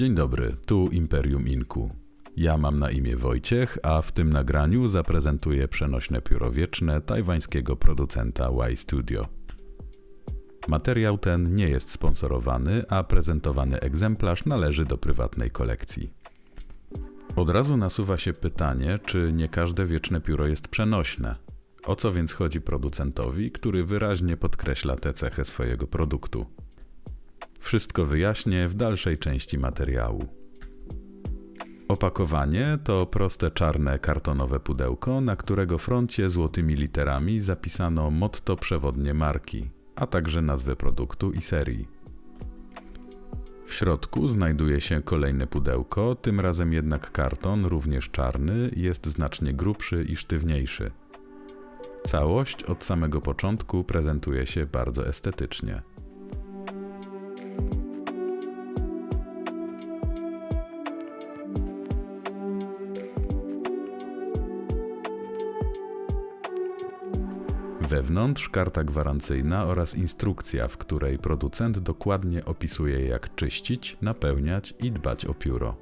Dzień dobry, tu Imperium Inku. Ja mam na imię Wojciech, a w tym nagraniu zaprezentuję przenośne pióro wieczne tajwańskiego producenta Y-Studio. Materiał ten nie jest sponsorowany, a prezentowany egzemplarz należy do prywatnej kolekcji. Od razu nasuwa się pytanie, czy nie każde wieczne pióro jest przenośne. O co więc chodzi producentowi, który wyraźnie podkreśla tę cechę swojego produktu? Wszystko wyjaśnię w dalszej części materiału. Opakowanie to proste czarne kartonowe pudełko, na którego froncie złotymi literami zapisano motto przewodnie marki, a także nazwę produktu i serii. W środku znajduje się kolejne pudełko, tym razem jednak karton, również czarny, jest znacznie grubszy i sztywniejszy. Całość od samego początku prezentuje się bardzo estetycznie. Wewnątrz karta gwarancyjna oraz instrukcja, w której producent dokładnie opisuje, jak czyścić, napełniać i dbać o pióro.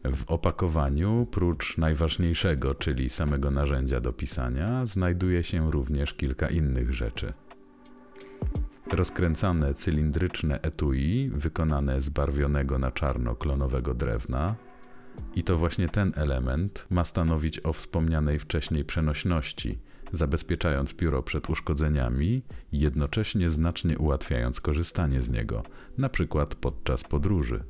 W opakowaniu, prócz najważniejszego, czyli samego narzędzia do pisania, znajduje się również kilka innych rzeczy. Rozkręcane cylindryczne etui, wykonane z barwionego na czarno klonowego drewna. I to właśnie ten element ma stanowić o wspomnianej wcześniej przenośności, zabezpieczając pióro przed uszkodzeniami i jednocześnie znacznie ułatwiając korzystanie z niego, na przykład podczas podróży.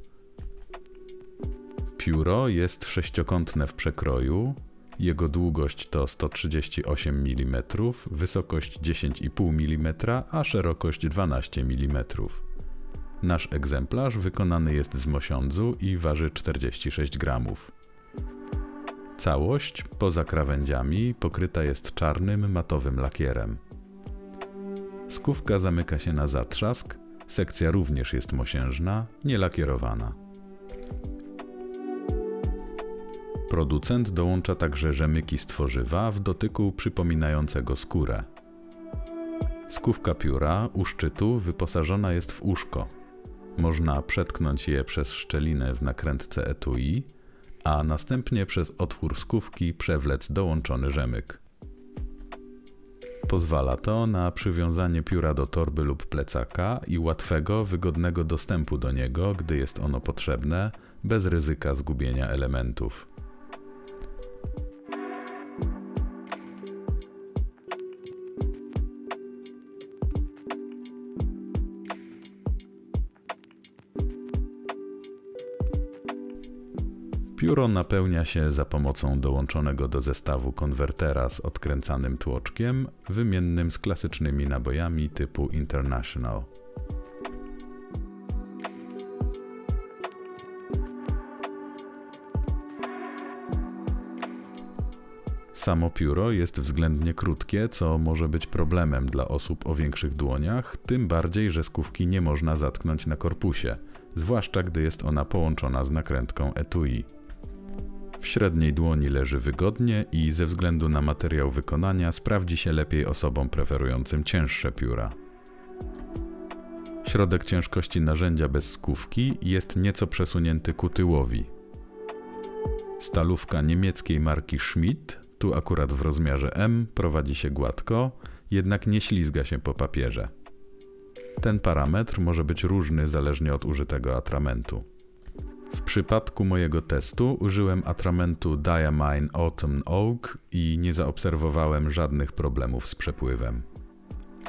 Pióro jest sześciokątne w przekroju, jego długość to 138 mm, wysokość 10,5 mm, a szerokość 12 mm. Nasz egzemplarz wykonany jest z mosiądzu i waży 46 gramów. Całość, poza krawędziami, pokryta jest czarnym, matowym lakierem. Skówka zamyka się na zatrzask, sekcja również jest mosiężna, nielakierowana. Producent dołącza także rzemyki z tworzywa w dotyku przypominającego skórę. Skówka pióra u szczytu wyposażona jest w uszko. Można przetknąć je przez szczelinę w nakrętce etui, a następnie przez otwór skówki przewlec dołączony rzemyk. Pozwala to na przywiązanie pióra do torby lub plecaka i łatwego, wygodnego dostępu do niego, gdy jest ono potrzebne, bez ryzyka zgubienia elementów. Pióro napełnia się za pomocą dołączonego do zestawu konwertera z odkręcanym tłoczkiem, wymiennym z klasycznymi nabojami typu International. Samo pióro jest względnie krótkie, co może być problemem dla osób o większych dłoniach, tym bardziej, że skówki nie można zatknąć na korpusie, zwłaszcza gdy jest ona połączona z nakrętką etui. W średniej dłoni leży wygodnie i ze względu na materiał wykonania sprawdzi się lepiej osobom preferującym cięższe pióra. Środek ciężkości narzędzia bez skówki jest nieco przesunięty ku tyłowi. Stalówka niemieckiej marki Schmidt, tu akurat w rozmiarze M, prowadzi się gładko, jednak nie ślizga się po papierze. Ten parametr może być różny zależnie od użytego atramentu. W przypadku mojego testu użyłem atramentu Diamine Autumn Oak i nie zaobserwowałem żadnych problemów z przepływem.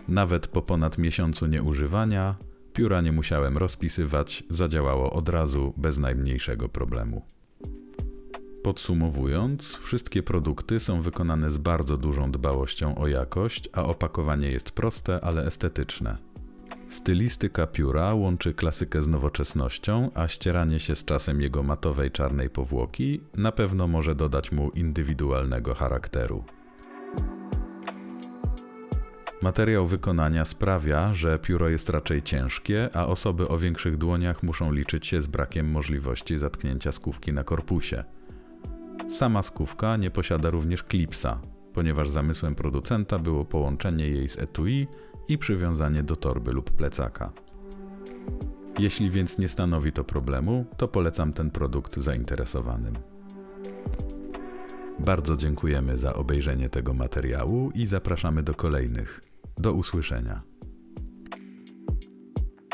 Nawet po ponad miesiącu nieużywania pióra nie musiałem rozpisywać, zadziałało od razu bez najmniejszego problemu. Podsumowując, wszystkie produkty są wykonane z bardzo dużą dbałością o jakość, a opakowanie jest proste, ale estetyczne. Stylistyka pióra łączy klasykę z nowoczesnością, a ścieranie się z czasem jego matowej czarnej powłoki na pewno może dodać mu indywidualnego charakteru. Materiał wykonania sprawia, że pióro jest raczej ciężkie, a osoby o większych dłoniach muszą liczyć się z brakiem możliwości zatknięcia skówki na korpusie. Sama skówka nie posiada również klipsa, ponieważ zamysłem producenta było połączenie jej z etui i przywiązanie do torby lub plecaka. Jeśli więc nie stanowi to problemu, to polecam ten produkt zainteresowanym. Bardzo dziękujemy za obejrzenie tego materiału i zapraszamy do kolejnych. Do usłyszenia.